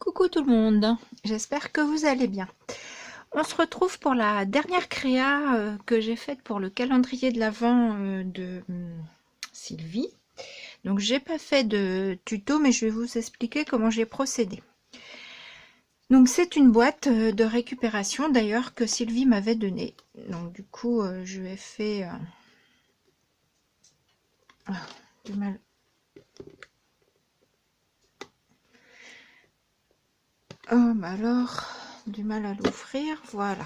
Coucou tout le monde, j'espère que vous allez bien. On se retrouve pour la dernière créa que j'ai faite pour le calendrier de l'Avent de Sylvie. Donc j'ai pas fait de tuto mais je vais vous expliquer comment j'ai procédé. Donc c'est une boîte de récupération d'ailleurs que Sylvie m'avait donnée. Donc du coup je lui ai fait du mal. Oh bah alors, du mal à l'ouvrir, voilà.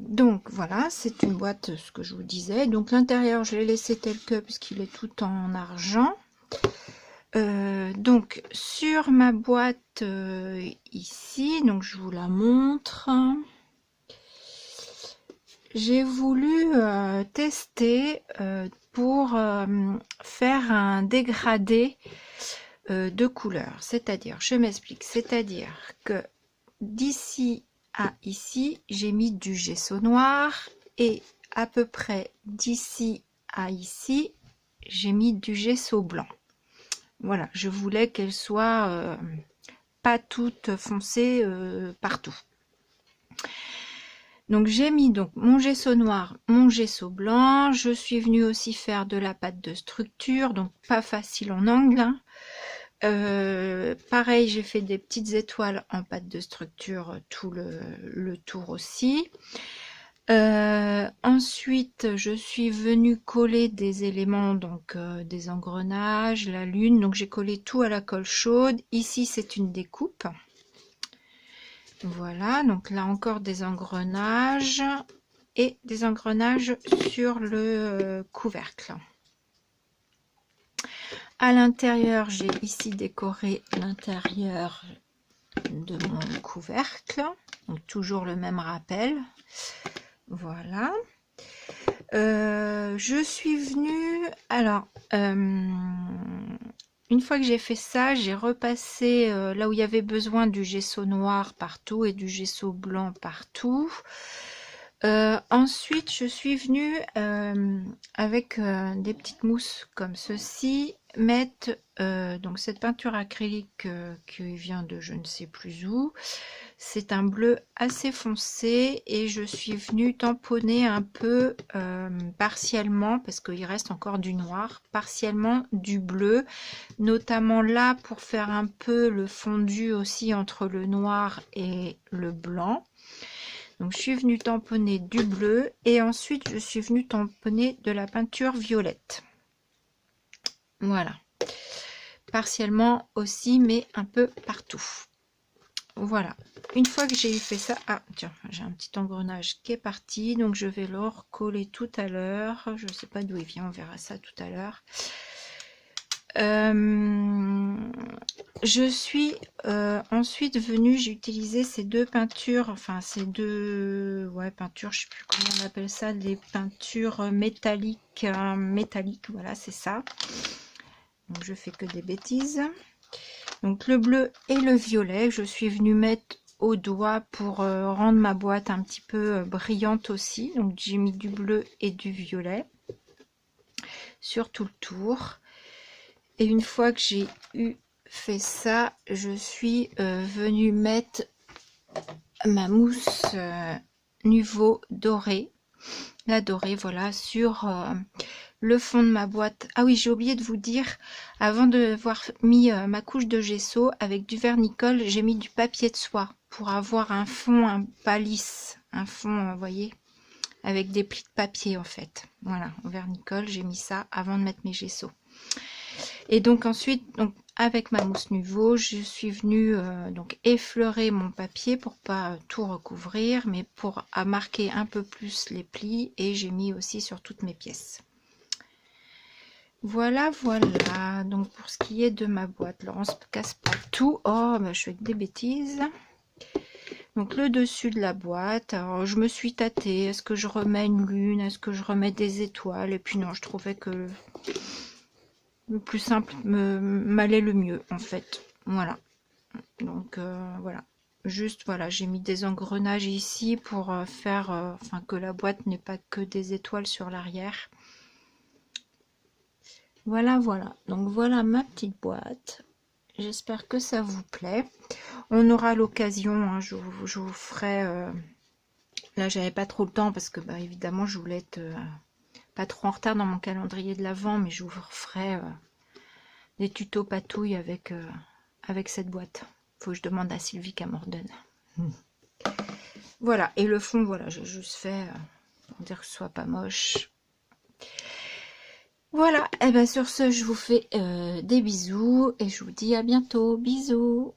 Donc voilà, c'est une boîte, ce que je vous disais. Donc l'intérieur, je l'ai laissé tel que puisqu'il est tout en argent. Donc sur ma boîte ici, donc je vous la montre. J'ai voulu tester pour faire un dégradé de couleur. C'est-à-dire, je m'explique, c'est-à-dire que d'ici à ici, j'ai mis du gesso noir et à peu près d'ici à ici, j'ai mis du gesso blanc. Voilà, je voulais qu'elle soit pas toute foncée partout. Donc j'ai mis donc mon gesso noir, mon gesso blanc. Je suis venue aussi faire de la pâte de structure, donc pas facile en angle. Hein. Pareil, j'ai fait des petites étoiles en pâte de structure tout le tour aussi. Ensuite, je suis venue coller des éléments, donc des engrenages, la lune. Donc j'ai collé tout à la colle chaude. Ici, c'est une découpe. Voilà, donc là encore des engrenages et des engrenages sur le couvercle. À l'intérieur, j'ai ici décoré l'intérieur de mon couvercle, donc toujours le même rappel. Voilà. Je suis venue, alors une fois que j'ai fait ça, j'ai repassé là où il y avait besoin du gesso noir partout et du gesso blanc partout. Ensuite, je suis venue avec des petites mousses comme ceci, mettre donc cette peinture acrylique qui vient de je ne sais plus où. C'est un bleu assez foncé et je suis venue tamponner un peu partiellement, parce qu'il reste encore du noir, partiellement du bleu, notamment là pour faire un peu le fondu aussi entre le noir et le blanc. Donc je suis venue tamponner du bleu et ensuite je suis venue tamponner de la peinture violette. Voilà. Partiellement aussi, mais un peu partout. Voilà. Une fois que j'ai fait ça, ah tiens, j'ai un petit engrenage qui est parti, donc je vais le recoller tout à l'heure. Je ne sais pas d'où il vient, on verra ça tout à l'heure. Je suis ensuite venue, j'ai utilisé ces deux peintures, enfin ces deux peintures, je sais plus comment on appelle ça, des peintures métalliques, voilà, c'est ça. Donc je fais que des bêtises. Donc le bleu et le violet, je suis venue mettre au doigt pour rendre ma boîte un petit peu brillante aussi. Donc j'ai mis du bleu et du violet sur tout le tour. Et une fois que j'ai fait ça, je suis venue mettre ma mousse Nuvo dorée, la dorée, voilà, sur le fond de ma boîte. Ah oui, j'ai oublié de vous dire, avant d'avoir mis ma couche de gesso avec du vernicole, j'ai mis du papier de soie pour avoir un fond pas lisse, un fond, vous voyez, avec des plis de papier en fait. Voilà, au vernicole, j'ai mis ça avant de mettre mes gessos. Et donc ensuite, donc avec ma mousse Nuvo, je suis venue donc effleurer mon papier pour pas tout recouvrir, mais pour marquer un peu plus les plis, et j'ai mis aussi sur toutes mes pièces. Voilà, voilà. Donc pour ce qui est de ma boîte, alors on se casse pas tout. Oh, bah, je fais des bêtises. Donc le dessus de la boîte, alors je me suis tâtée, est-ce que je remets une lune, est-ce que je remets des étoiles, et puis non, je trouvais que le plus simple m'allait le mieux en fait. Voilà. Donc voilà. Juste voilà, j'ai mis des engrenages ici pour faire, enfin que la boîte n'ait pas que des étoiles sur l'arrière. Voilà, voilà. Donc voilà ma petite boîte. J'espère que ça vous plaît. On aura l'occasion, hein, je vous ferai... là, j'avais pas trop le temps parce que, bah, évidemment, je voulais être pas trop en retard dans mon calendrier de l'Avent, mais je vous referai des tutos patouilles avec cette boîte. Faut que je demande à Sylvie qu'elle m'en redonne. Voilà, et le fond, voilà, j'ai juste fait pour dire que ce soit pas moche. Voilà, et bien sur ce, je vous fais des bisous et je vous dis à bientôt. Bisous.